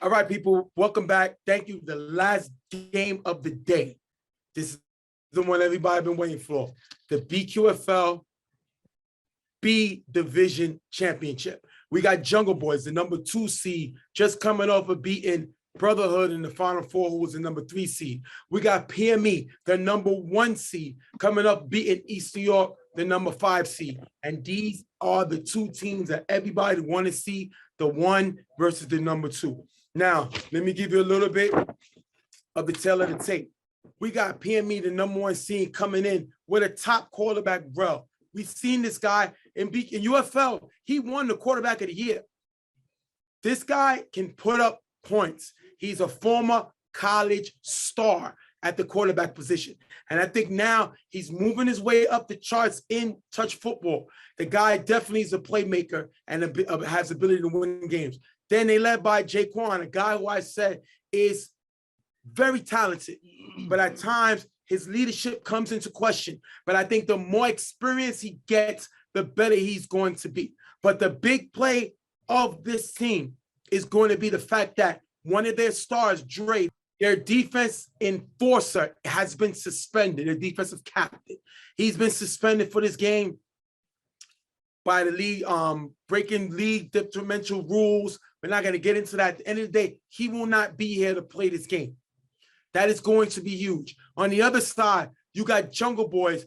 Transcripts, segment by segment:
All right, people, welcome back. Thank you. The last game of the day. This is the one everybody been waiting for. The BQFL B Division Championship. We got Jungle Boys, the number 2 seed, just coming off of beating Brotherhood in the Final Four, who was the number 3 seed. We got PME, the number 1 seed, coming up beating East New York, the number 5 seed. And these are the 2 teams that everybody want to see, the 1 versus the number 2. Now, let me give you a little bit of the tail of the tape. We got PME, the number 1 seed, coming in with a top quarterback, Rel. We've seen this guy in UFL. He won the quarterback of the year. This guy can put up points. He's a former college star at the quarterback position. And I think now he's moving his way up the charts in touch football. The guy definitely is a playmaker and has the ability to win games. Then they led by Jaquan, a guy who I said is very talented, but at times his leadership comes into question. But I think the more experience he gets, the better he's going to be. But the big play of this team is going to be the fact that one of their stars, Dre, their defense enforcer, has been suspended, their defensive captain. He's been suspended for this game by the league, breaking league detrimental rules. We're not going to get into that. At the end of the day, he will not be here to play this game. That is going to be huge. On the other side, you got Jungle Boys,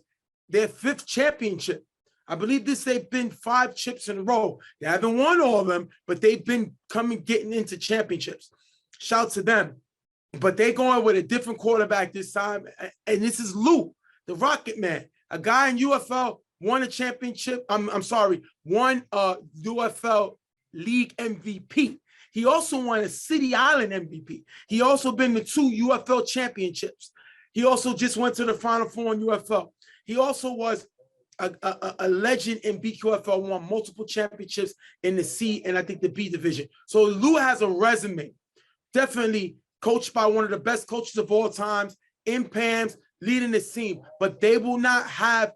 their 5th championship. I believe they've been 5 chips in a row. They haven't won all of them, but they've been getting into championships. Shout to them. But they're going with a different quarterback this time. And this is Lou, the Rocket Man, a guy in UFL, won a championship. Won UFL League MVP. He also won a City Island MVP. He also been to 2 UFL championships. He also just went to the Final Four in UFL. He also was a legend in BQFL, won multiple championships in the C and I think the B division. So Lou has a resume, definitely coached by one of the best coaches of all times in PAMS, leading this team. But they will not have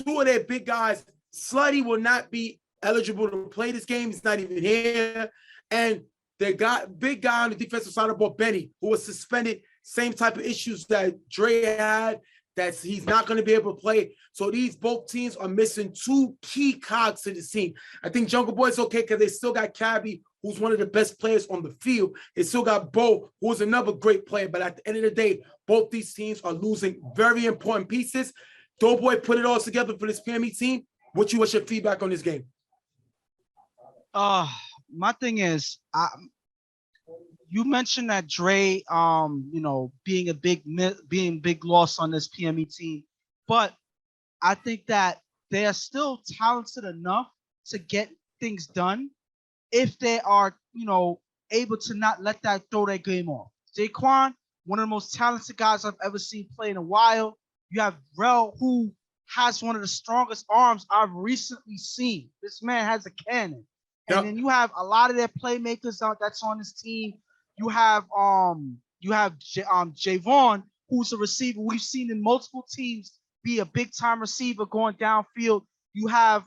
2 of their big guys. Slutty will not be eligible to play this game. He's not even here. And they got big guy on the defensive side of the ball, Benny, who was suspended, same type of issues that Dre had, that he's not going to be able to play. So these both teams are missing 2 key cogs to the team. I think Jungle Boys okay because they still got Cabby, who's one of the best players on the field. They still got Bo, who's another great player. But at the end of the day, both these teams are losing very important pieces. Doughboy put it all together for this PME team. What's your feedback on this game? My thing is, you mentioned that Dre, being a big loss on this PME team, but I think that they are still talented enough to get things done if they are, able to not let that throw their game off. Jaquan, one of the most talented guys I've ever seen play in a while. You have Rel, who has one of the strongest arms I've recently seen. This man has a cannon. And then you have a lot of their playmakers that's on this team. You have Javon, who's a receiver we've seen in multiple teams be a big time receiver going downfield. You have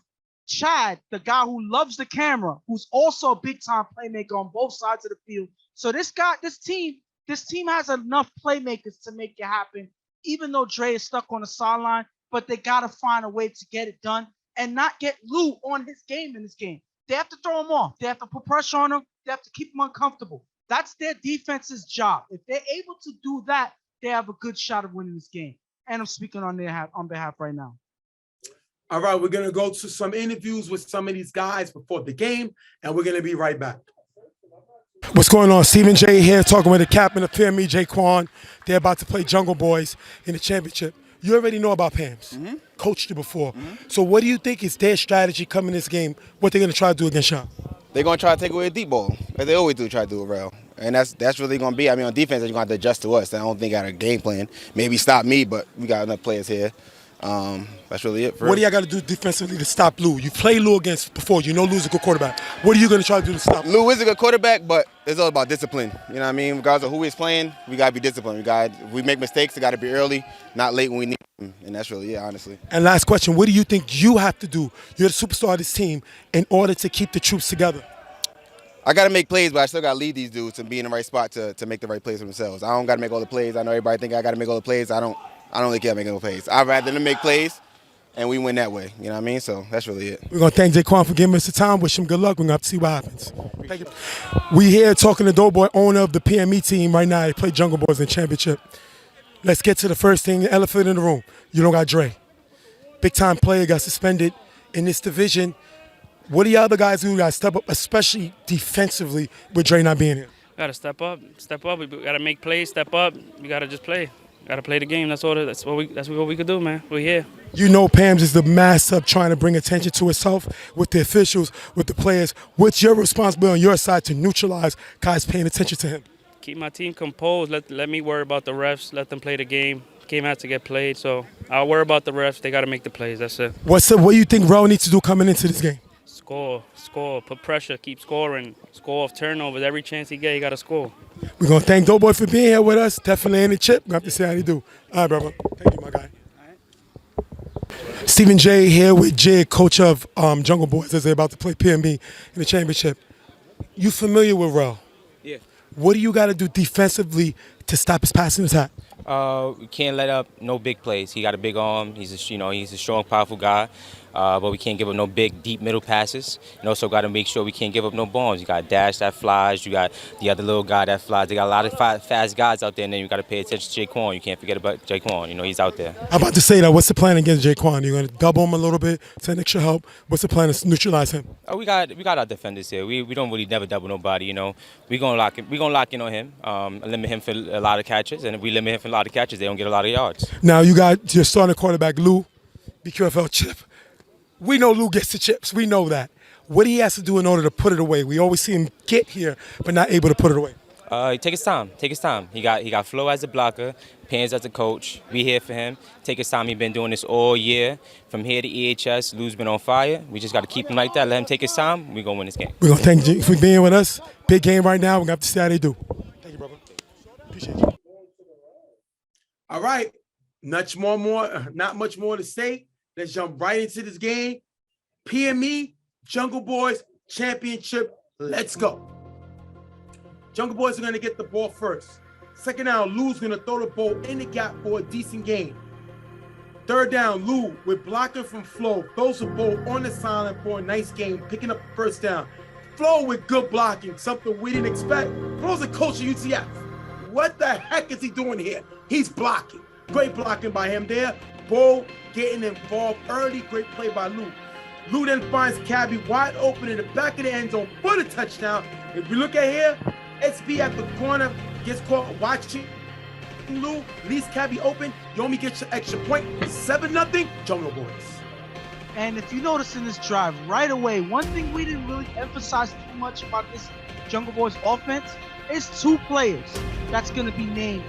Chad, the guy who loves the camera, who's also a big time playmaker on both sides of the field. So this team has enough playmakers to make it happen. Even though Dre is stuck on the sideline, but they gotta find a way to get it done and not get Lou on his game in this game. They have to throw him off. They have to put pressure on him. They have to keep him uncomfortable. That's their defense's job. If they're able to do that, they have a good shot of winning this game. And I'm speaking on behalf right now. All right, we're going to go to some interviews with some of these guys before the game, and we're going to be right back. What's going on? Stephen J here, talking with the captain of PME, Jaquan. They're about to play Jungle Boys in the championship. You already know about PAMS. Coached you before. So what do you think is their strategy coming this game, what they're going to try to do against y'all? They're going to try to take away a deep ball, as they always do, try to do it real. And that's really going to be, on defense, you're going to have to adjust to us. I don't think I got a game plan. Maybe stop me, but we got enough players here. That's really it. What do y'all got to do defensively to stop Lou? You played Lou against before. You know Lou's a good quarterback. What are you going to try to do to stop Lou? Lou is a good quarterback, but it's all about discipline. You know what I mean? Regardless of who he's playing, we got to be disciplined. If we make mistakes, it got to be early, not late when we need them. And that's really it, honestly. And last question, what do you think you have to do? You're the superstar of this team in order to keep the troops together. I got to make plays, but I still got to lead these dudes to be in the right spot to make the right plays for themselves. I don't got to make all the plays. I know everybody think I got to make all the plays. I don't really care making no plays. I'd rather them make plays, and we win that way. You know what I mean? So that's really it. We're going to thank Jaquan for giving us the time. Wish him good luck. We're going to have to see what happens. Thank you. We here talking to Doughboy, owner of the PME team right now. They play Jungle Boys in the championship. Let's get to the first thing, the elephant in the room. You don't got Dre. Big-time player got suspended in this division. What do you other guys do? Got to step up, especially defensively with Dre not being here? Got to step up. Step up. We got to make plays, step up. We got to just play. Got to play the game. That's what we could do, man. We're here. You know Pams is the master of trying to bring attention to herself with the officials, with the players. What's your responsibility on your side to neutralize guys paying attention to him? Keep my team composed. Let me worry about the refs. Let them play the game. Game has to get played, so I'll worry about the refs. They got to make the plays. That's it. What do you think Rel needs to do coming into this game? Score, put pressure, keep scoring, score off turnovers. Every chance he get, he got to score. We're going to thank Doughboy for being here with us. Definitely in the chip. We're going to have to see how he do. All right, brother. Thank you, my guy. Stephen J here with Jay, coach of Jungle Boys, as they're about to play PMB in the championship. You familiar with Rel? Yeah. What do you got to do defensively to stop his passing attack? We can't let up no big plays. He got a big arm. He's a strong, powerful guy. But we can't give up no big, deep middle passes. And also got to make sure we can't give up no bombs. You got Dash that flies. You got the other little guy that flies. They got a lot of fast guys out there, and then you got to pay attention to Jaquan. You can't forget about Jaquan. You know, he's out there. I'm about to say that. What's the plan against Jaquan? You're going to double him a little bit, send extra help. What's the plan to neutralize him? We got our defenders here. We don't really never double nobody. You know, we gonna lock in on him. Limit him for a lot of catches, and if we limit him for a lot of catches, they don't get a lot of yards. Now you got your starting quarterback Lou, BQFL chip. We know Lou gets the chips. We know that. What he has to do in order to put it away? We always see him get here, but not able to put it away. Take his time. Take his time. He got Flo as a blocker, Pans as a coach. We here for him. Take his time. He's been doing this all year. From here to EHS, Lou's been on fire. We just got to keep him like that. Let him take his time. We're going to win this game. We're going to thank you for being with us. Big game right now. We're going to have to see how they do. Thank you, brother. Appreciate you. All right. Not much more to say. Let's jump right into this game. PME, Jungle Boys, championship. Let's go. Jungle Boys are going to get the ball first. Second down, Lou's going to throw the ball in the gap for a decent gain. Third down, Lou with blocking from Flo. Throws the ball on the sideline for a nice game, picking up the first down. Flo with good blocking, something we didn't expect. Flo's a coach of UCF. What the heck is he doing here? He's blocking. Great blocking by him there. Ball getting involved early. Great play by Lou. Lou then finds Cabby wide open in the back of the end zone for the touchdown. If we look at here, SB at the corner gets caught watching Lou, leaves Cabby open. Yomi gets your extra point. 7-0, Jungle Boys. And if you notice in this drive, right away, one thing we didn't really emphasize too much about this Jungle Boys offense is two players that's going to be named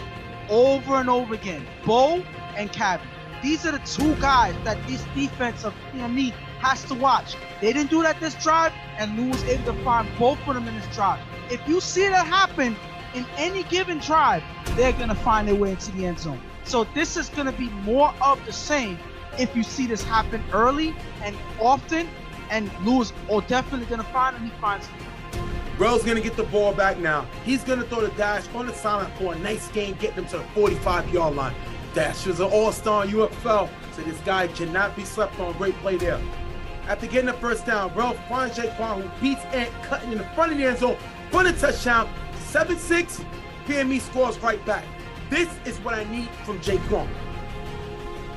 over and over again, Bo and Cabby. These are the two guys that this defense of PME has to watch. They didn't do that this drive, and Lou was able to find both of them in this drive. If you see that happen in any given drive, they're going to find their way into the end zone. So this is going to be more of the same if you see this happen early and often, and Lou is definitely going to find him. He finds him. Rel's going to get the ball back now. He's going to throw the dash on the sideline for a nice gain, getting them to the 45-yard line. Dash is an all-star in UFL, so this guy cannot be slept on. Great play there. After getting the first down, Rel finds Jaquan, who beats Ant, cutting in the front of the end zone for the touchdown. 7-6, PME scores right back. This is what I need from Jaquan.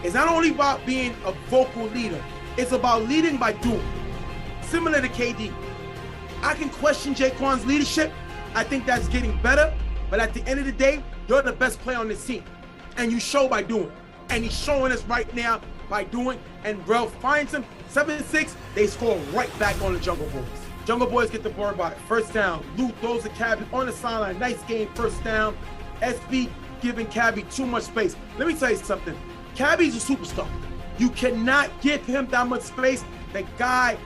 It's not only about being a vocal leader, it's about leading by doing. Similar to KD. I can question Jaquan's leadership. I think that's getting better, but at the end of the day, you're the best player on this team. And you show by doing. And he's showing us right now by doing. And Rel finds him. 7-6, they score right back on the Jungle Boys. Jungle Boys get the ball back. First down. Lou throws the Cabby on the sideline. Nice game, first down. SB giving Cabby too much space. Let me tell you something. Cabby's a superstar. You cannot give him that much space. The guy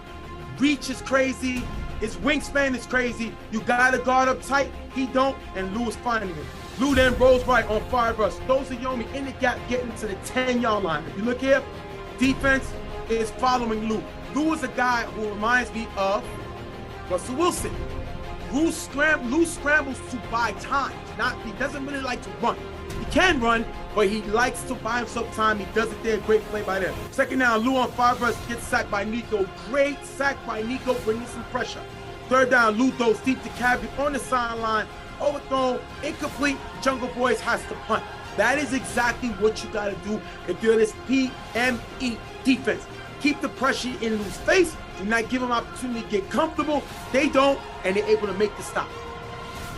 reach is crazy. His wingspan is crazy. You gotta guard up tight. He don't, and Lou is finding him. Lou then rolls right on fire rush. Throws to Yomi in the gap, getting to the 10-yard line. If you look here, defense is following Lou. Lou is a guy who reminds me of Russell Wilson. Lou scrambles to buy time. He doesn't really like to run. He can run, but he likes to buy himself time. He does it there. Great play by there. Second down, Lou on 5 rush gets sacked by Nico. Great sack by Nico, bringing some pressure. Third down, Lou throws deep to Cabby on the sideline. Overthrown, incomplete. Jungle Boys has to punt. That is exactly what you got to do if you're this PME defense. Keep the pressure in Lou's face. Do not give them opportunity to get comfortable. They don't, and they're able to make the stop.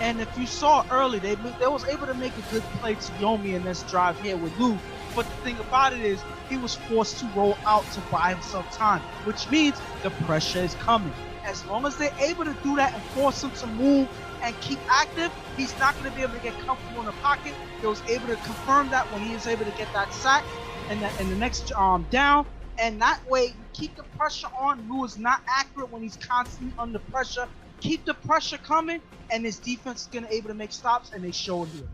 And if you saw early, they was able to make a good play to Yomi in this drive here with Lou. But the thing about it is, he was forced to roll out to buy himself time, which means the pressure is coming. As long as they're able to do that and force him to move and keep active, he's not going to be able to get comfortable in the pocket. He was able to confirm that when he was able to get that sack and the next down. And that way, you keep the pressure on. Lou is not accurate when he's constantly under pressure. Keep the pressure coming, and his defense is going to be able to make stops, and they show it here.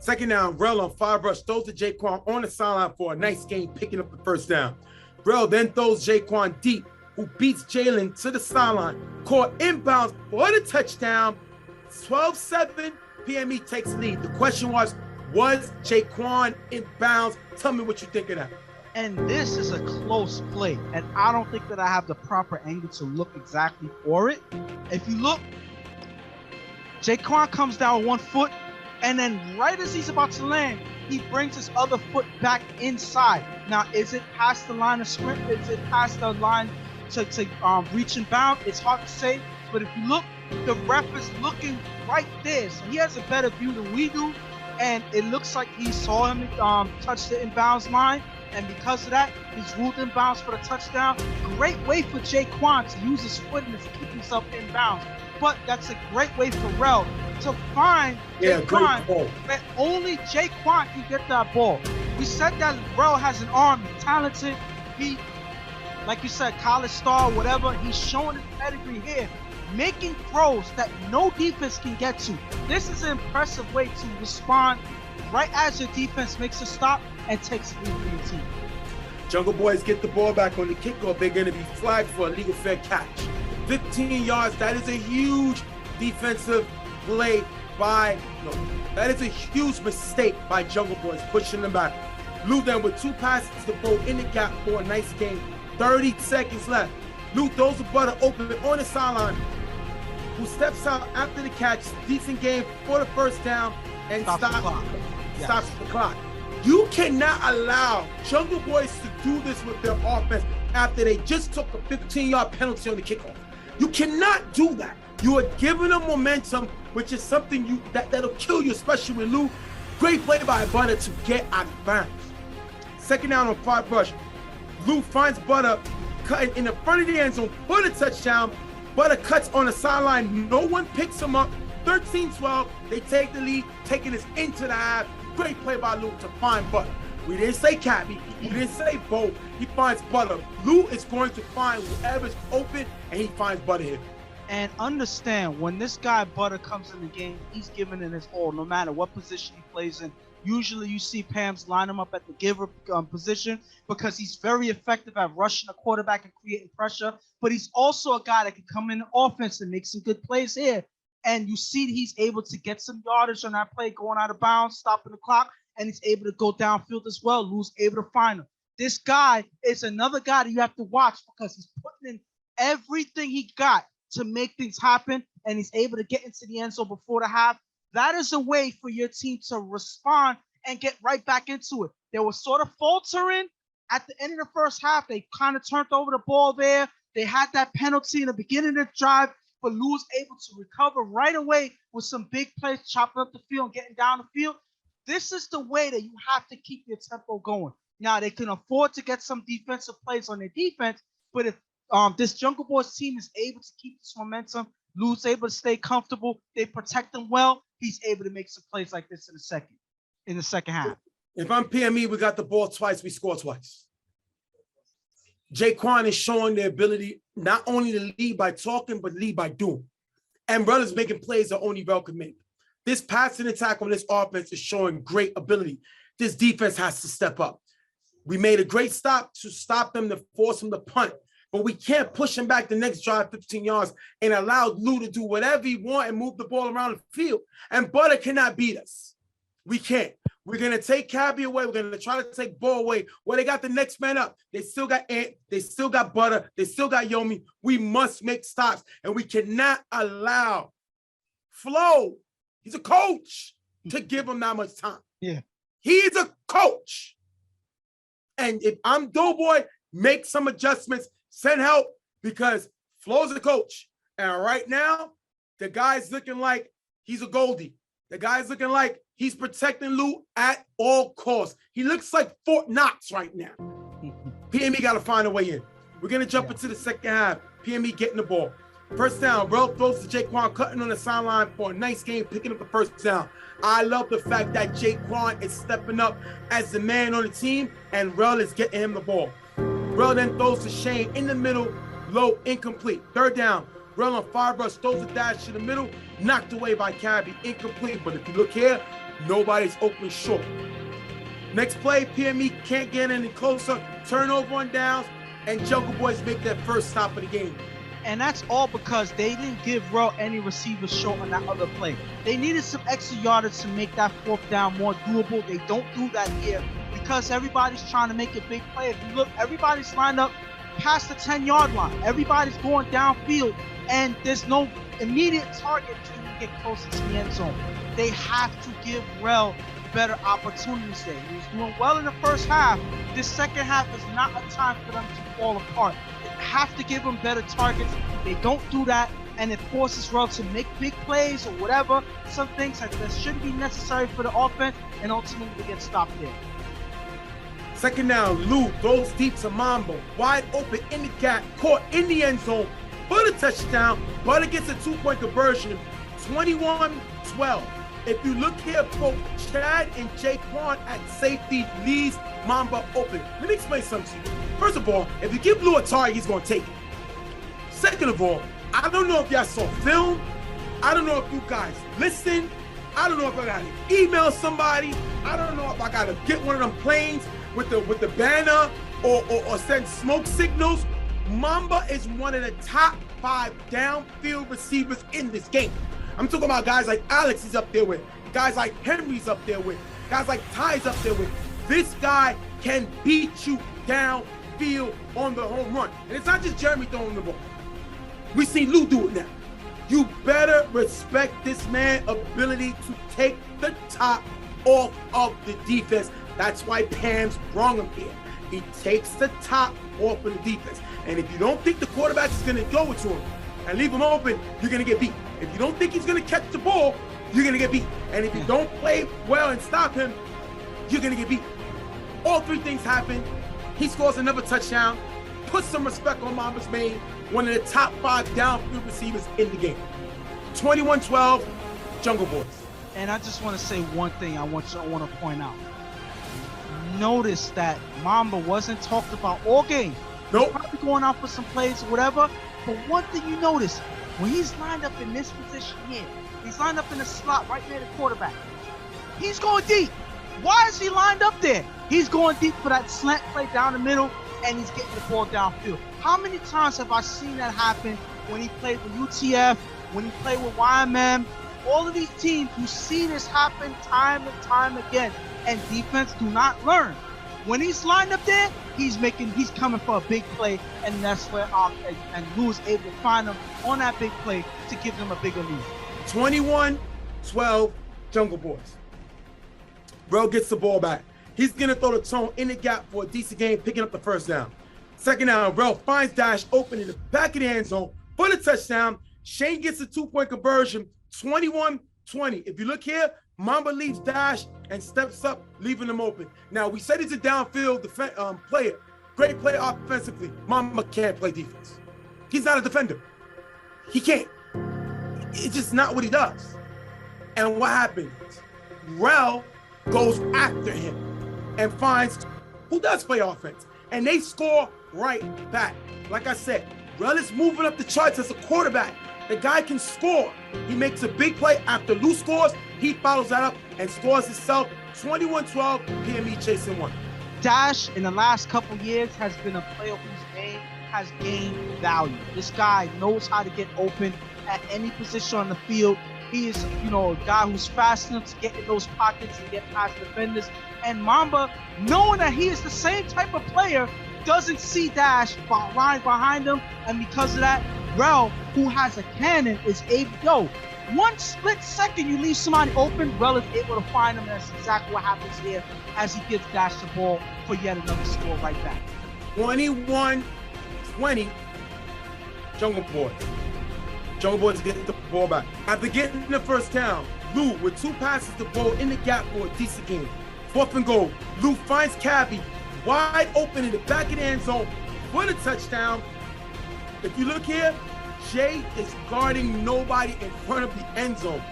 Second down, Rel on 5 rush throws to Jaquan on the sideline for a nice game, picking up the first down. Rel then throws Jaquan deep, who beats Jalen to the sideline. Caught inbounds for the touchdown. 12-7, PME takes lead. The question was Jaquan inbounds? Tell me what you think of that. And this is a close play, and I don't think that I have the proper angle to look exactly for it. If you look, Jaquan comes down with 1 foot, and then right as he's about to land, he brings his other foot back inside. Now, is it past the line of scrimmage? Is it past the line to reach and bound? It's hard to say, but if you look, the ref is looking right there, so he has a better view than we do, and it looks like he saw him touch the inbounds line. And because of that, he's ruled inbounds for the touchdown. Great way for Jaquan to use his foot and to keep himself inbounds. But that's a great way for Rel to find Jaquan, that only Jaquan can get that ball. We said that Rel has an arm, he's talented. He, like you said, college star, whatever. He's showing his pedigree here, making throws that no defense can get to. This is an impressive way to respond right as your defense makes a stop and takes a lead for your team. Jungle Boys get the ball back on the kickoff. They're going to be flagged for a legal fair catch. 15 yards. That is a huge defensive play that is a huge mistake by Jungle Boys, pushing them back. Lou then with 2 passes to throw in the gap for a nice game. 30 seconds left. Lou throws the butter open on the sideline, who steps out after the catch. Decent game for the first down and stops the clock. You cannot allow Jungle Boys to do this with their offense after they just took a 15-yard penalty on the kickoff. You cannot do that. You are giving them momentum, which is something that'll kill you, especially with Lou. Great play by Butter to get out of bounds. Second down on 5 rush. Lou finds Butter cutting in the front of the end zone for the touchdown. Butter cuts on the sideline. No one picks him up. 13-12. They take the lead, taking us into the half. Great play by Lou to find Butter. We didn't say Cabby. We didn't say Bo. He finds Butter. Lou is going to find whoever's open, and he finds Butter here. And understand, when this guy Butter comes in the game, he's giving it his all, no matter what position he plays in. Usually you see Pams line him up at the giver position because he's very effective at rushing the quarterback and creating pressure. But he's also a guy that can come in the offense and make some good plays here. And you see he's able to get some yardage on that play, going out of bounds, stopping the clock, and he's able to go downfield as well. Lou's able to find him. This guy is another guy that you have to watch because he's putting in everything he got to make things happen, and he's able to get into the end zone before the half. That is a way for your team to respond and get right back into it. They were sort of faltering at the end of the first half. They kind of turned over the ball there. They had that penalty in the beginning of the drive, but Lou was able to recover right away with some big plays, chopping up the field and getting down the field. This is the way that you have to keep your tempo going. Now, they can afford to get some defensive plays on their defense, but if this Jungle Boys team is able to keep this momentum, Lou's able to stay comfortable, they protect them well, he's able to make some plays like this in the second half. If I'm PME, we got the ball twice, we score twice. Jaquan is showing the ability not only to lead by talking, but lead by doing. And Rel is making plays that only Rel can make. This passing attack on this offense is showing great ability. This defense has to step up. We made a great stop to stop them, to force them to punt. but we can't push him back the next drive 15 yards and allow Lou to do whatever he wants and move the ball around the field. And Butter cannot beat us. We can't. We're going to take Cabby away. We're going to try to take Ball away. Well, they got the next man up. They still got Ant. They still got Butter. They still got Yomi. We must make stops, and we cannot allow Flo, he's a coach, to give him that much time. Yeah. He's a coach. And if I'm Doughboy, make some adjustments, send help, because Flo's a coach. And right now, the guy's looking like he's a Goldie. The guy's looking like he's protecting Lou at all costs. He looks like Fort Knox right now. PME got to find a way in. We're going to jump into the second half. PME getting the ball. First down, Rel throws to Jaquan, cutting on the sideline for a nice game, picking up the first down. I love the fact that Jaquan is stepping up as the man on the team, and Rel is getting him the ball. Rel then throws to Shane in the middle, low, incomplete. Third down, Rel on 5 rush, throws a dash to the middle, knocked away by Cabby, incomplete. But if you look here, nobody's open short. Next play, PME can't get any closer, turnover on downs, and Jungle Boys make their first stop of the game. And that's all because they didn't give Rel any receivers short on that other play. They needed some extra yardage to make that fourth down more doable. They don't do that here because everybody's trying to make a big play. If you look, everybody's lined up past the 10-yard line. Everybody's going downfield, and there's no immediate target to get closer to the end zone. They have to give Rel better opportunities there. He was doing well in the first half. This second half is not a time for them to fall apart. They have to give him better targets. They don't do that, and it forces Rel to make big plays or whatever. Some things that shouldn't be necessary for the offense, and ultimately they get stopped there. Second down, Lou throws deep to Mambo, wide open in the gap, caught in the end zone for the touchdown. Butter gets a 2-point conversion, 21-12. If you look here, both Chad and Jaquan at safety leaves Mamba open. Let me explain something to you. First of all, if you give Lou a target, he's going to take it. Second of all, I don't know if y'all saw film. I don't know if you guys listened. I don't know if I got to email somebody. I don't know if I got to get one of them planes with the banner or send smoke signals. Mamba is one of the top 5 downfield receivers in this game. I'm talking about guys like Alex he's up there with, guys like Henry's up there with, guys like Ty's up there with. This guy can beat you downfield on the home run. And it's not just Jeremy throwing the ball. We seen Lou do it now. You better respect this man's ability to take the top off of the defense. That's why Pam's wrong him here. He takes the top off of the defense. And if you don't think the quarterback is going to go to him and leave him open, you're going to get beat. If you don't think he's going to catch the ball, you're going to get beat. And if you don't play well and stop him, you're going to get beat. All 3 things happen. He scores another touchdown, puts some respect on Mamba's name, one of the top 5 downfield receivers in the game. 21-12, Jungle Boys. And I just want to say one thing I want to point out. Notice that Mamba wasn't talked about all game. Nope. He's probably going out for some plays or whatever. But one thing you notice, when he's lined up in this position here, he's lined up in the slot right near the quarterback. He's going deep. Why is he lined up there? He's going deep for that slant play down the middle, and he's getting the ball downfield. How many times have I seen that happen when he played with UTF, when he played with YMM? All of these teams, you see this happen time and time again, and defense do not learn. When he's lined up there, he's coming for a big play, and that's where and Lou is able to find him on that big play to give them a bigger lead. 21-12, Jungle Boys. Rel gets the ball back. He's gonna throw the tone in the gap for a decent game, picking up the first down. Second down, Rel finds Dash open in the back of the end zone for the touchdown. Shane gets a 2-point conversion, 21-20. If you look here, Mamba leaves Dash and steps up, leaving him open. Now, we said he's a downfield player. Great player offensively. Mamba can't play defense. He's not a defender. He can't. It's just not what he does. And what happens? Rel goes after him and finds who does play offense. And they score right back. Like I said, Rel is moving up the charts as a quarterback. The guy can score. He makes a big play after Lou scores. He follows that up and scores himself. 21-12, PME chasing 1. Dash in the last couple years has been a player whose name has gained value. This guy knows how to get open at any position on the field. He is, a guy who's fast enough to get in those pockets and get past defenders. And Mamba, knowing that he is the same type of player, doesn't see Dash lying behind him. And because of that, Rel, who has a cannon, is able, one split second you leave somebody open, Rel is able to find him. And that's exactly what happens here as he gives Dash the ball for yet another score right back. 21-20, Jungle Boys. Jungle Boys get the ball back. After getting the first down, Lou, with 2 passes to ball in the gap for a decent game. 4th and goal, Lou finds Cabby wide open in the back of the end zone for the touchdown. If you look here, Jay is guarding nobody in front of the end zone.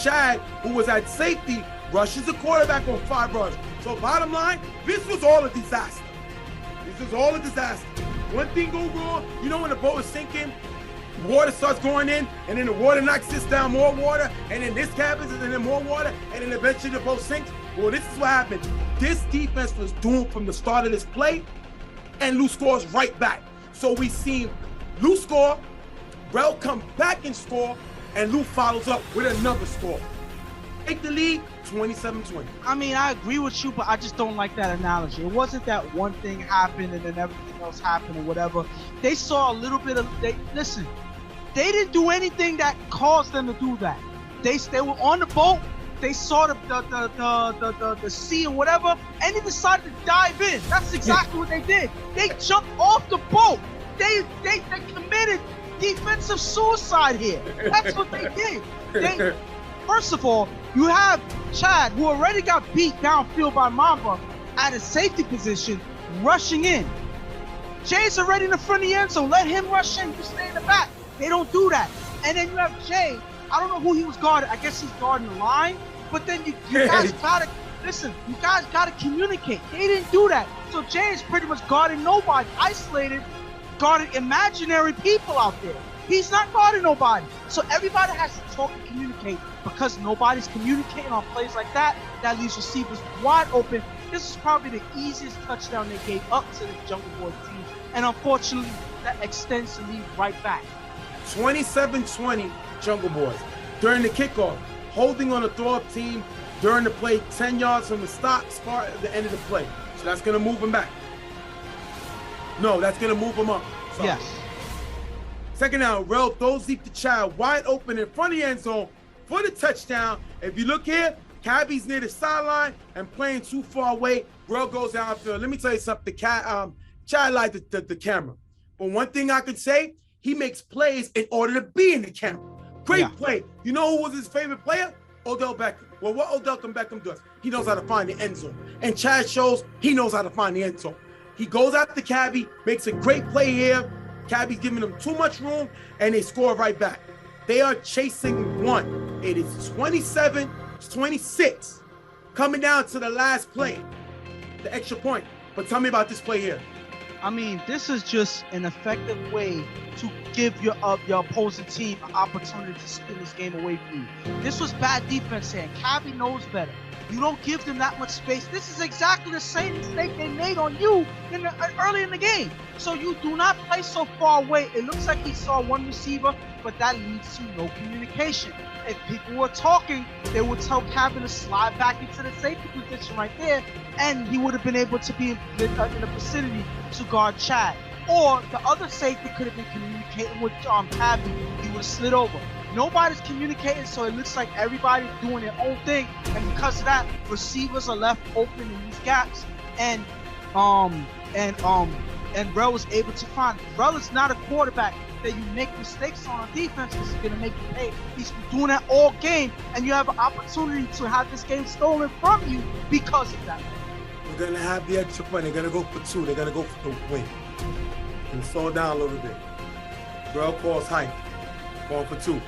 Chad, who was at safety, rushes the quarterback on 5 rush. So bottom line, this was all a disaster. This is all a disaster. One thing go wrong, when the boat is sinking, water starts going in, and then the water knocks this down, more water, and then this happens, and then more water, and then eventually the boat sinks. Well, this is what happened. This defense was doomed from the start of this play, and Lou scores right back. So we seen Lou score, Rel come back and score, and Lou follows up with another score. Take the lead, 27-20. I mean, I agree with you, but I just don't like that analogy. It wasn't that one thing happened and then everything else happened or whatever. They saw a little bit of, listen, they didn't do anything that caused them to do that. They were on the boat, they saw the sea and whatever, and they decided to dive in. That's exactly what they did. They jumped off the boat. They committed defensive suicide here. That's what they did. First of all, you have Chad, who already got beat downfield by Mamba at a safety position, rushing in. Jay's already in the front of the end zone. Let him rush in. You stay in the back. They don't do that. And then you have Jay. I don't know who he was guarding. I guess he's guarding the line. But then you guys gotta listen. You guys gotta communicate. They didn't do that. So Jay is pretty much guarding nobody, isolated, guarding imaginary people out there. He's not guarding nobody. So everybody has to talk and communicate. Because nobody's communicating on plays like that, that leaves receivers wide open. This is probably the easiest touchdown they gave up to the Jungle Boy team. And unfortunately, that extends the lead right back. 27-20, Jungle Boys. During the kickoff, holding on the throw-up team during the play, 10 yards from the start at the end of the play. So that's going to move them back. No, that's going to move them up. Sorry. Yes. Second down, Rel throws deep to Child, wide open in front of the end zone for the touchdown. If you look here, Cabby's near the sideline and playing too far away. Rel goes downfield. Let me tell you something. Child liked the camera. But one thing I can say, he makes plays in order to be in the camera. Great play. You know who was his favorite player? Odell Beckham. Well, what Odell Beckham does, he knows how to find the end zone. And Chad shows he knows how to find the end zone. He goes after Cabby, makes a great play here. Cabby's giving them too much room, and they score right back. They are chasing one. It is 27-26. Coming down to the last play, the extra point. But tell me about this play here. I mean, this is just an effective way to give your opposing team an opportunity to spin this game away from you. This was bad defense here. Cabby knows better. You don't give them that much space. This is exactly the same mistake they made on you early in the game. So you do not play so far away. It looks like he saw one receiver, but that leads to no communication. If people were talking, they would tell Cabby to slide back into the safety position right there, and he would have been able to be in the vicinity to guard Chad. Or the other safety could have been communicating with Cabby. He would have slid over. Nobody's communicating, so it looks like everybody's doing their own thing, and because of that, receivers are left open in these gaps, and Rel was able to find. Rel is not a quarterback that you make mistakes on defense is going to make you pay. He's been doing that all game, and you have an opportunity to have this game stolen from you because of that. We're going to have the extra point. They're going to go for 2. They're going to go for the win. And slow down a little bit. Rel calls height. Going for 2.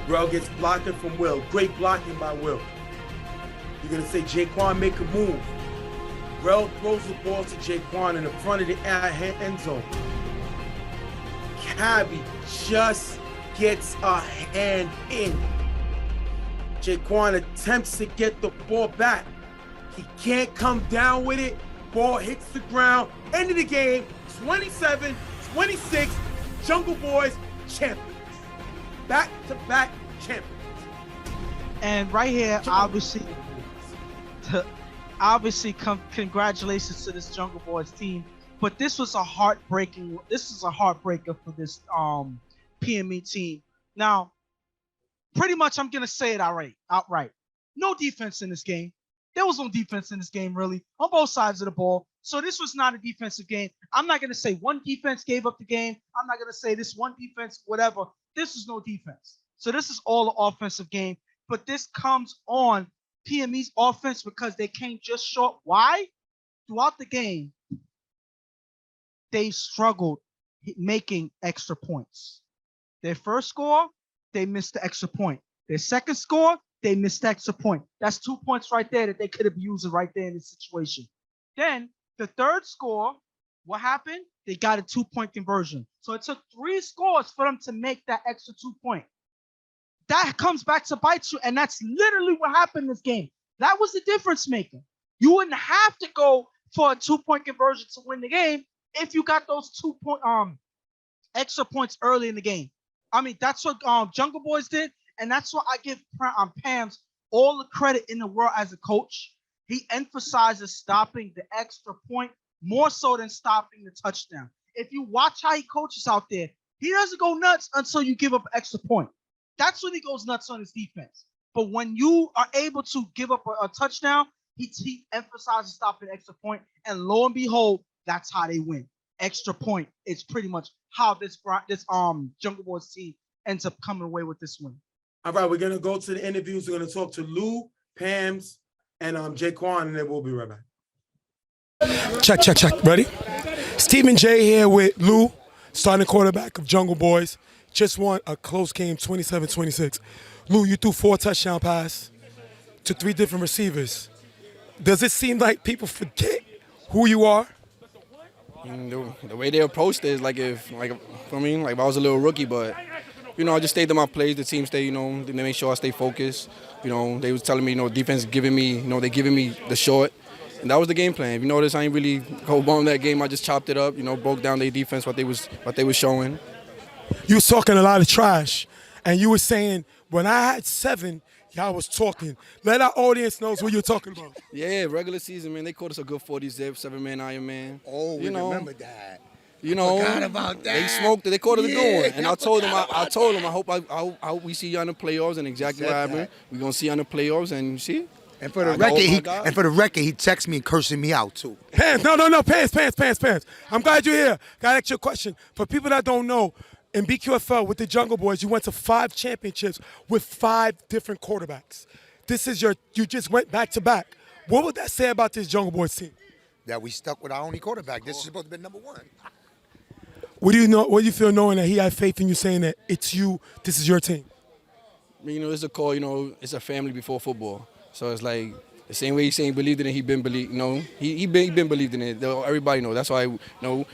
Rel gets blocking from Will. Great blocking by Will. You're going to say Jaquan make a move. Rel throws the ball to Jaquan in the front of the end zone. Cabby just gets a hand in. Jaquan attempts to get the ball back. He can't come down with it. Ball hits the ground. End of the game. 27-26. Jungle Boys champions. Back-to-back champions. And right here, obviously, congratulations to this Jungle Boys team. But this was a heartbreaker for this PME team. Now, pretty much I'm gonna say it outright. No defense in this game. There was no defense in this game, really, on both sides of the ball. So this was not a defensive game. I'm not gonna say one defense gave up the game. I'm not gonna say this one defense, whatever. This is no defense. So this is all an offensive game. But this comes on PME's offense because they came just short. Why? Throughout the game, they struggled making extra points. Their first score, they missed the extra point. Their second score, they missed the extra point. That's 2 points right there that they could have used right there in this situation. Then the third score, what happened? They got a 2-point conversion. So it took 3 scores for them to make that extra 2 point. That comes back to bite you, and that's literally what happened in this game. That was the difference maker. You wouldn't have to go for a 2-point conversion to win the game if you got those 2-point extra points early in the game. I mean, that's what Jungle Boys did, and that's why I give Pams all the credit in the world as a coach. He emphasizes stopping the extra point more so than stopping the touchdown. If you watch how he coaches out there, he doesn't go nuts until you give up an extra point. That's when he goes nuts on his defense. But when you are able to give up a touchdown, he emphasizes stopping the extra point, and lo and behold, that's how they win. Extra point is pretty much how this Jungle Boys team ends up coming away with this win. All right, we're gonna go to the interviews. We're gonna talk to Lou, Pams, and Jaquan, and then we'll be right back. Check. Ready? Stephen J here with Lou, starting quarterback of Jungle Boys. Just won a close game, 27-26. Lou, you threw 4 touchdown passes to 3 different receivers. Does it seem like people forget who you are? The way they approached it is like if I was a little rookie, but I just stayed to my plays. The team stayed, they made sure I stay focused. They was telling me, defense giving me, they giving me the short, and that was the game plan. If you notice, I ain't really go bomb that game. I just chopped it up, broke down their defense, what they was showing. You was talking a lot of trash, and you were saying when I had 7, y'all was talking. Let our audience know what you're talking about. Yeah, regular season, man. They called us a good 40 zip, 7-man Iron Man. Oh, we remember that. Forgot about that. They smoked it. They called it a good one. And I told them, I hope we see you in the playoffs, and exactly what happened. We're gonna see you in the playoffs, and see. And for the record, he texted me and cursing me out too. Pants, no, Pants. I'm glad you're here. Got to ask you a question. For people that don't know, in BQFL with the Jungle Boys, you went to 5 championships with 5 different quarterbacks. You just went back to back. What would that say about this Jungle Boys team? That we stuck with our only quarterback. This is supposed to be number 1. What do you feel knowing that he had faith in you, saying that it's you, this is your team? It's a call, it's a family before football. So it's like the same way he's saying he believed in it, he been believed in it. Everybody know. That's why we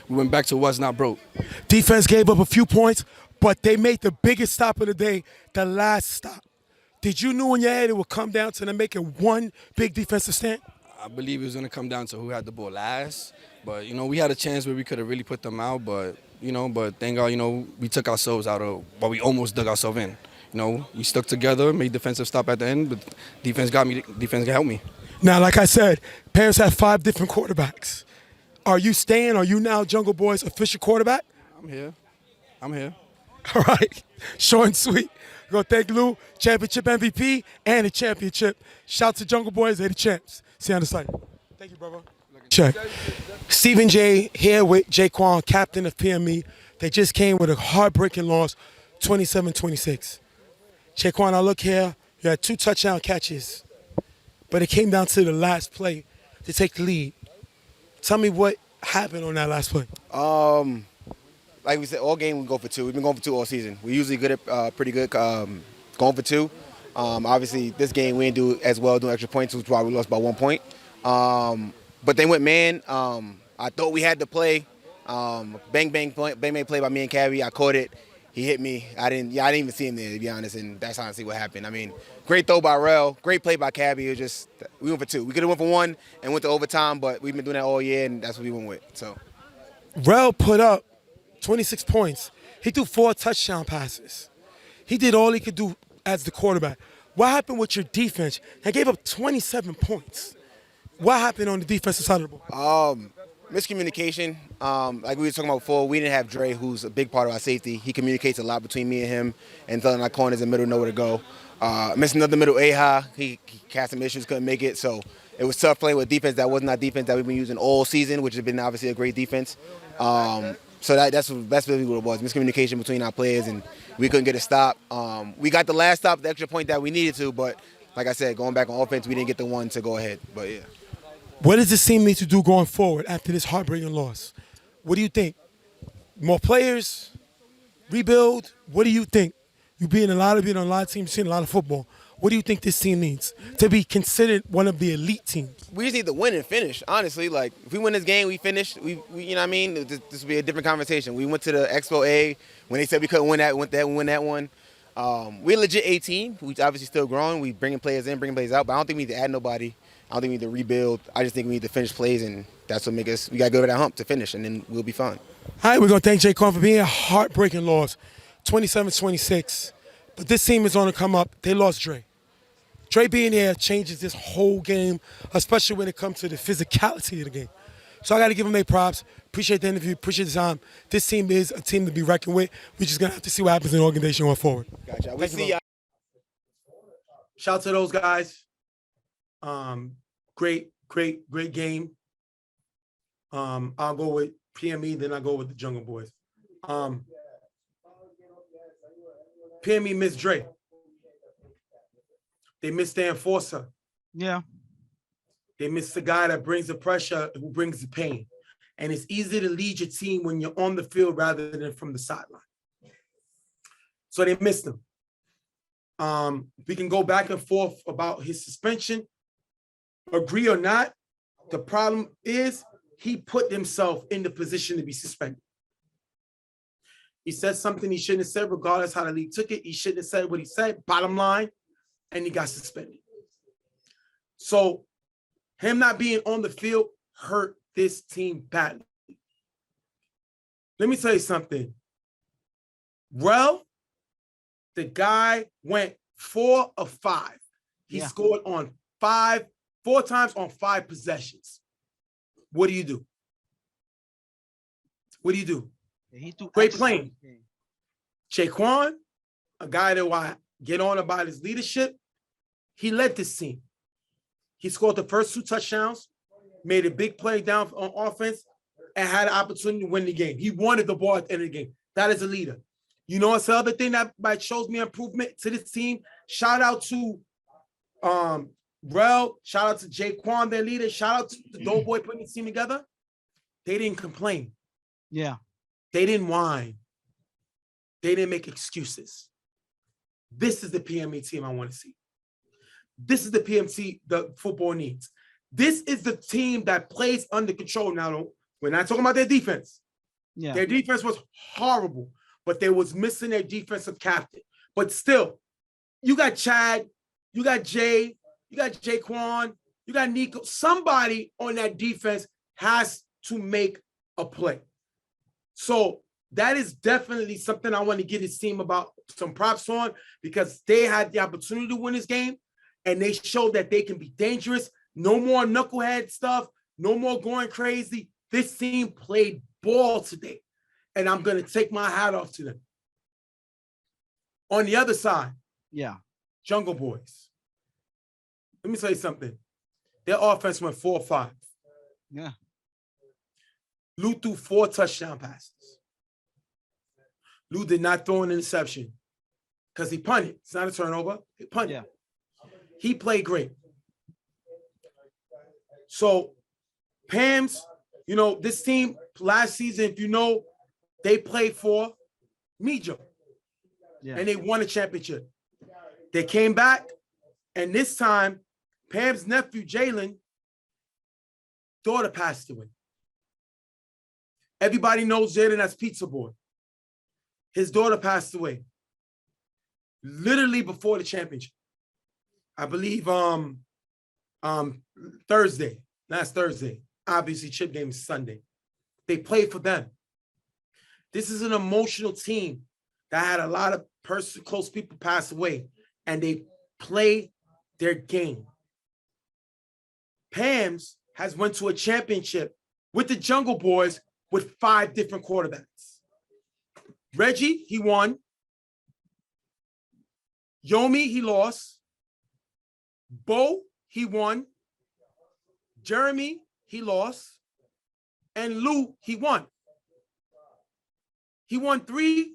went back to what's not broke. Defense gave up a few points, but they made the biggest stop of the day, the last stop. Did you know in your head it would come down to them making one big defensive stand? I believe it was going to come down to who had the ball last. But, we had a chance where we could have really put them out. But, but thank God, we took ourselves out of what we almost dug ourselves in. We stuck together, made defensive stop at the end, but defense helped me. Now, like I said, Paris had 5 different quarterbacks. Are you staying? Are you now Jungle Boys' official quarterback? I'm here. All right. Short and sweet. We're going to thank Lou, championship MVP, and the championship. Shout to Jungle Boys, they're the champs. See you on the site. Thank you, brother. Check. Stephen J here with Jaquan, captain of PME. They just came with a heartbreaking loss, 27-26. Jaquan, I look here, you had 2 touchdown catches, but it came down to the last play to take the lead. Tell me what happened on that last play. Like we said, all game we go for 2. We've been going for 2 all season. We're usually pretty good going for 2. Obviously, this game we didn't do as well doing extra points, which is why we lost by 1 point. But they went man. I thought we had the play. Bang play by me and Cabby. I caught it. he hit me. I didn't even see him there, to be honest, and that's honestly what happened. I mean, great throw by Rel, great play by Cabby. It was just, we went for 2. We could have went for 1 and went to overtime, but we've been doing that all year, and that's what we went with. So, Rel put up 26 points. He threw 4 touchdown passes. He did all he could do as the quarterback. What happened with your defense? They gave up 27 points. What happened on the defensive side of the ball? Miscommunication. Like we were talking about before, we didn't have Dre, who's a big part of our safety. He communicates a lot between me and him, and telling our corners in the middle nowhere to go. Missing another middle, Aha. He had some issues, couldn't make it. So it was tough playing with defense that wasn't our defense that we've been using all season, which has been obviously a great defense. So that's really what it was. Miscommunication between our players, and we couldn't get a stop. We got the last stop, the extra point that we needed to, but like I said, going back on offense, we didn't get the one to go ahead. But yeah. What does this team need to do going forward after this heartbreaking loss? What do you think? More players? Rebuild? What do you think? You've been on a lot of teams, seen a lot of football. What do you think this team needs to be considered one of the elite teams? We just need to win and finish, honestly. Like, if we win this game, we finish. We you know what I mean? This will be a different conversation. We went to the Expo A when they said we couldn't win that, we win that one. We're a legit 18. We obviously still growing. We bringing players in, bringing players out, but I don't think we need to add nobody. I don't think we need to rebuild. I just think we need to finish plays, and that's what makes us. We got to go over that hump to finish, and then we'll be fine. All right, we're going to thank Jay Quan for being a heartbreaking loss, 27-26. But this team is on the come up. They lost Dre. Dre being there changes this whole game, especially when it comes to the physicality of the game. So I got to give him a props. Appreciate the interview. Appreciate the time. This team is a team to be reckoned with. We're just going to have to see what happens in the organization going forward. Gotcha. We see y'all. Shout out to those guys. Great game. I'll go with PME, then I'll go with the Jungle Boys. PME missed Dre. They missed the enforcer. Yeah. They missed the guy that brings the pressure, who brings the pain. And it's easy to lead your team when you're on the field rather than from the sideline. So they missed him. We can go back and forth about his suspension. Agree or not, the problem is he put himself in the position to be suspended. He said something he shouldn't have said, regardless how the league took it. He shouldn't have said what he said, bottom line, and he got suspended. So him not being on the field hurt this team badly. Let me tell you something. Rel, the guy went 4 of 5. He scored on 4 times on 5 possessions. What do you do? What do you do? Great playing. Jaquan, a guy that I get on about his leadership, he led this team. He scored the first 2 touchdowns, made a big play down on offense, and had an opportunity to win the game. He wanted the ball at the end of the game. That is a leader. You know what's the other thing that shows me improvement to this team? Shout out to Rel, shout out to Jaquan, their leader, shout out to the Doughboy putting the team together. They didn't complain. Yeah. They didn't whine. They didn't make excuses. This is the PME team I want to see. This is the PMC the football needs. This is the team that plays under control. Now, we're not talking about their defense. Yeah. Their defense was horrible, but they was missing their defensive captain. But still, you got Chad, you got Jay, you got Jaquan, you got Nico. Somebody on that defense has to make a play. So that is definitely something I want to give this team about some props on, because they had the opportunity to win this game and they showed that they can be dangerous. No more knucklehead stuff. No more going crazy. This team played ball today, and I'm going to take my hat off to them. On the other side, Jungle Boys. Let me tell you something. Their offense went 4-5. Yeah. Lou threw 4 touchdown passes. Lou did not throw an interception because he punted. It's not a turnover. He punted. Yeah. He played great. So, Pam's, you know, this team last season, if you know, they played for Mijo. Yeah. And they won a championship. They came back, and this time, Pam's nephew, Jalen, daughter passed away. Everybody knows Jalen as Pizza Boy. His daughter passed away literally before the championship. I believe Thursday, last Thursday. Obviously, chip game is Sunday. They played for them. This is an emotional team that had a lot of close people pass away, and they play their game. Pam's has went to a championship with the Jungle Boys with 5 different quarterbacks. Reggie, he won. Yomi, he lost. Bo, he won. Jeremy, he lost. And Lou, he won. He won 3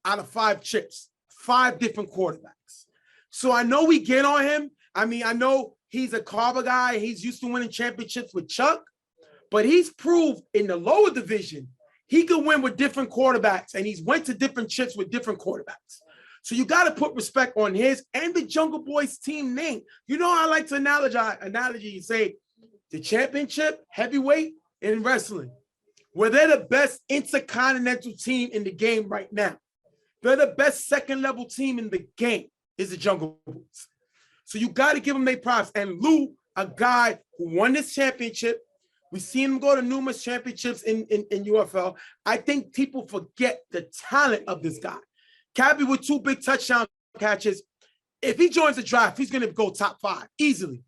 out of 5 chips, 5 different quarterbacks. So I know we get on him. I mean, I know he's a Carver guy. He's used to winning championships with Chuck, but he's proved in the lower division he could win with different quarterbacks, and he's went to different chips with different quarterbacks. So you got to put respect on his and the Jungle Boys team name. You know, I like to analogy and say the championship heavyweight in wrestling, where they're the best intercontinental team in the game right now. They're the best second-level team in the game is the Jungle Boys. So you got to give them their props. And Lou, a guy who won this championship, we've seen him go to numerous championships in UFL. I think people forget the talent of this guy. Cabby with 2 big touchdown catches. If he joins the draft, he's going to go top 5 easily.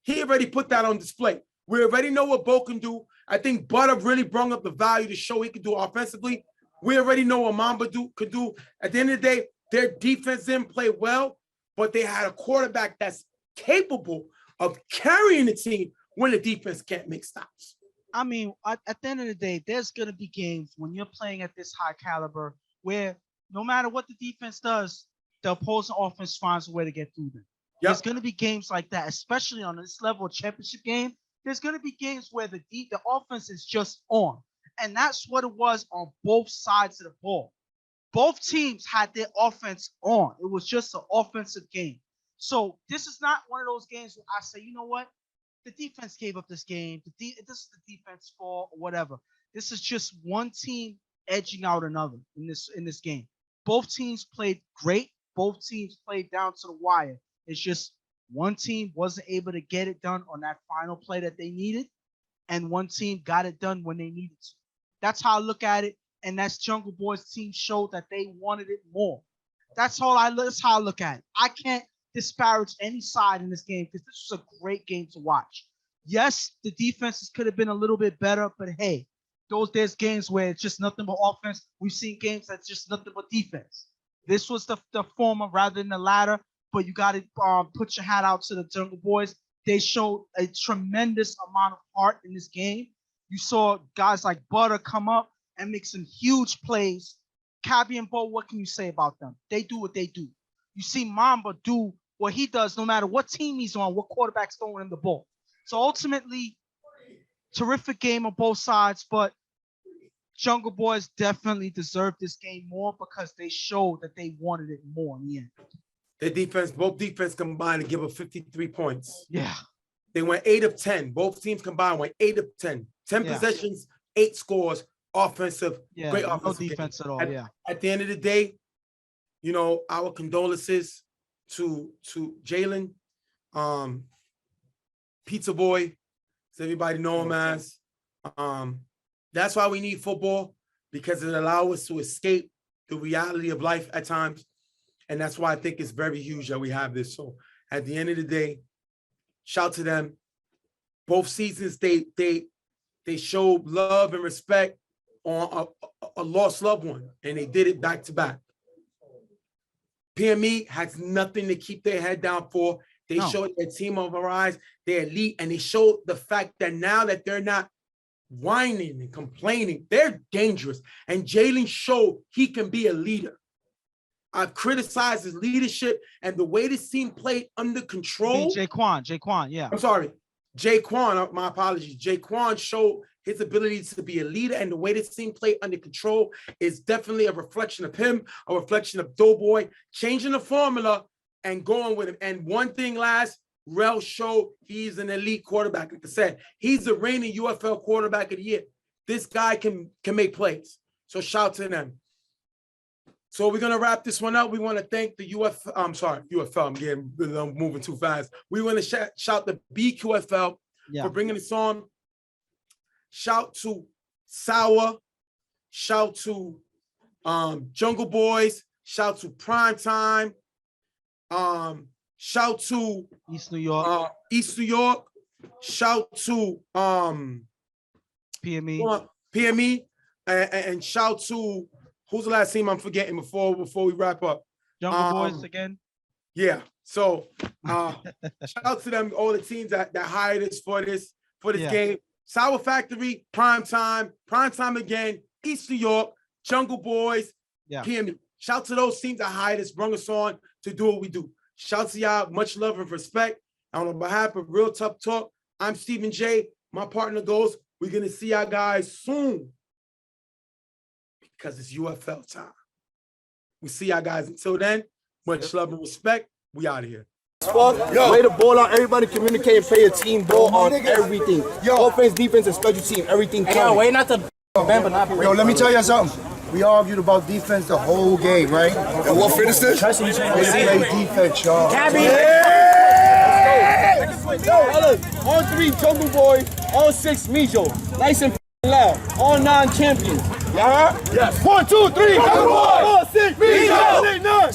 He already put that on display. We already know what Bo can do. I think Butter really brought up the value to show he could do offensively. We already know what Mamba could do. At the end of the day, their defense didn't play well, but they had a quarterback that's capable of carrying the team when the defense can't make stops. I mean, at the end of the day, there's going to be games when you're playing at this high caliber where no matter what the defense does, the opposing offense finds a way to get through them. Yep. There's going to be games like that, especially on this level of championship game. There's going to be games where the offense is just on. And that's what it was on both sides of the ball. Both teams had their offense on. It was just an offensive game. So this is not one of those games where I say, you know what? The defense gave up this game. This is the defense fault or whatever. This is just one team edging out another in this game. Both teams played great. Both teams played down to the wire. It's just one team wasn't able to get it done on that final play that they needed, and one team got it done when they needed to. That's how I look at it, and that's Jungle Boys team showed that they wanted it more. That's how I look at it. I can't disparage any side in this game because this was a great game to watch. Yes, the defenses could have been a little bit better, but hey, there's games where it's just nothing but offense. We've seen games that's just nothing but defense. This was the former rather than the latter, but you got to put your hat out to the Jungle Boys. They showed a tremendous amount of heart in this game. You saw guys like Butter come up and make some huge plays. Cabby and Bo, what can you say about them? They do what they do. You see Mamba do what he does no matter what team he's on, what quarterback's throwing him the ball. So ultimately, terrific game on both sides, but Jungle Boys definitely deserved this game more because they showed that they wanted it more in the end. Their defense, both defense combined to give up 53 points. Yeah. They went 8 of 10. Both teams combined went 8 of 10. 10 possessions, 8 scores, offensive, great offensive. No defense game. at all, At the end of the day, you know, our condolences to Jalen, Pizza Boy, as everybody know him as. That's why we need football, because it allows us to escape the reality of life at times. And that's why I think it's very huge that we have this. So at the end of the day, shout to them. Both seasons, they showed love and respect on a lost loved one, and they did it back to back. PME has nothing to keep their head down for. They showed their team of our eyes, they're elite, and they showed the fact that now that they're not whining and complaining, they're dangerous. And Jalen showed he can be a leader. I've criticized his leadership and the way this team played under control. Jaquan, yeah. I'm sorry. Jaquan, my apologies. Jaquan showed his ability to be a leader, and the way this team played under control is definitely a reflection of him, a reflection of Doughboy, changing the formula and going with him. And one thing last, Rel showed he's an elite quarterback. Like I said, he's the reigning UFL quarterback of the year. This guy can make plays. So shout to them. So we're gonna wrap this one up. We want to thank the UFL. I'm sorry, UFL. I'm moving too fast. We want to shout the BQFL for bringing us on. Shout to Sour. Shout to Jungle Boys. Shout to Prime Time. Shout to East New York. East New York. Shout to PME. PME. And shout to who's the last team I'm forgetting before we wrap up? Jungle Boys again. Yeah. So shout out to them, all the teams that hired us for this game. Sour Factory, Prime Time again, East New York, Jungle Boys, PME. Shout to those teams that hired us, brought us on to do what we do. Shout to y'all, much love and respect. And on behalf of Real Tough Talk, I'm Stephen J. My partner goes, we're gonna see y'all guys soon because it's UFL time. We see y'all guys until then. Much love and respect. We out of here. Play the ball out. Everybody communicate and play a team ball on everything. Offense, defense, and special team. Everything. Yo, wait not to bend, but not. Yo, let me tell you something. We argued about defense the whole game, right? And what finished this? We play defense, y'all. Fellas, on 3, Jungle Boy. On 6, Mijo. Nice and loud. On 9, champions. Y'all heard? Yes. 1, 2, 3, Jungle Boy. On 6, Mijo.